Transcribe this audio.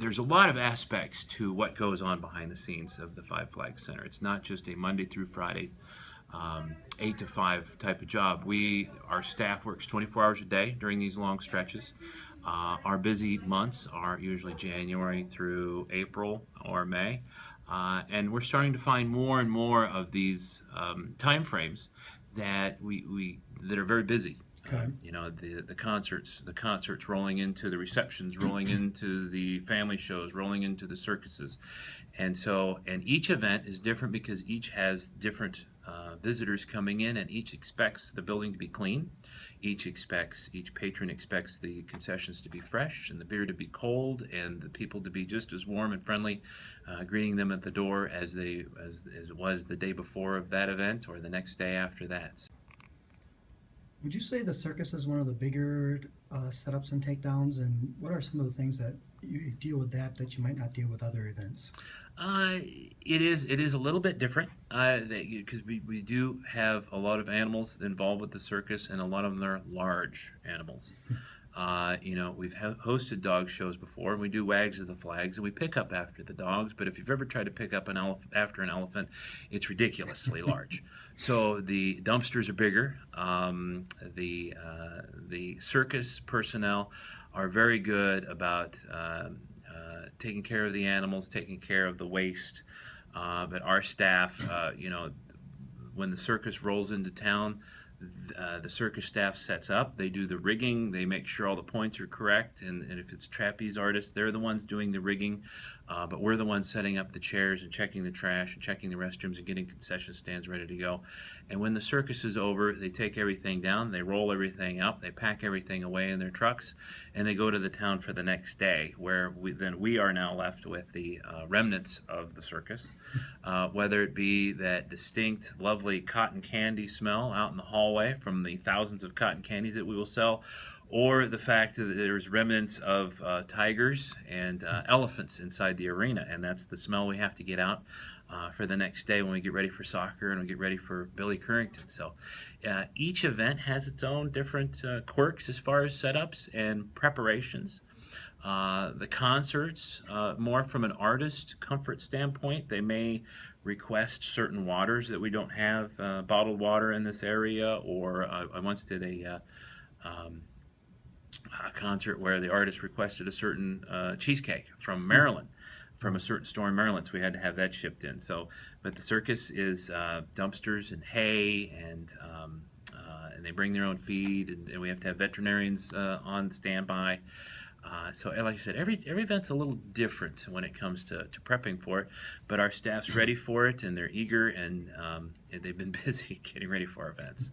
there's a lot of aspects to what goes on behind the scenes of the Five Flags Center. It's not just a Monday through Friday, 8 to 5 type of job. Our staff works 24 hours a day during these long stretches. Our busy months are usually January through April or May. And we're starting to find more and more of these time frames that that are very busy. Okay. The concerts rolling into the receptions, rolling into the family shows, rolling into the circuses, and each event is different because each has different visitors coming in, and each expects the building to be clean. Each patron expects the concessions to be fresh and the beer to be cold and the people to be just as warm and friendly, greeting them at the door as it was the day before of that event or the next day after that. Would you say the circus is one of the bigger setups and takedowns? And what are some of the things that you deal with that you might not deal with other events? It is a little bit different because we do have a lot of animals involved with the circus, and a lot of them are large animals. We've hosted dog shows before, and we do wags of the flags, and we pick up after the dogs. But if you've ever tried to pick up after an elephant, it's ridiculously large. So the dumpsters are bigger. The circus personnel are very good about taking care of the animals, taking care of the waste. But our staff, when the circus rolls into town, the circus staff sets up. They do the rigging. They make sure all the points are correct. And if it's trapeze artists, they're the ones doing the rigging. But we're the ones setting up the chairs and checking the trash and checking the restrooms and getting concession stands ready to go. And when the circus is over, they take everything down. They roll everything up. They pack everything away in their trucks. And they go to the town for the next day, where we are now left with the remnants of the circus, whether it be that distinct, lovely cotton candy smell out in the hallway from the thousands of cotton candies that we will sell, or the fact that there's remnants of tigers and elephants inside the arena, and that's the smell we have to get out for the next day when we get ready for soccer and we get ready for Billy Currington. So each event has its own different quirks as far as setups and preparations. The concerts, more from an artist comfort standpoint, they may request certain waters that we don't have, bottled water in this area, or I once did a concert where the artist requested a certain cheesecake from Maryland, from a certain store in Maryland, so we had to have that shipped in. But the circus is dumpsters and hay, and they bring their own feed, and we have to have veterinarians on standby. So like I said, every event's a little different when it comes to prepping for it, but our staff's ready for it, and they're eager, and they've been busy getting ready for our events.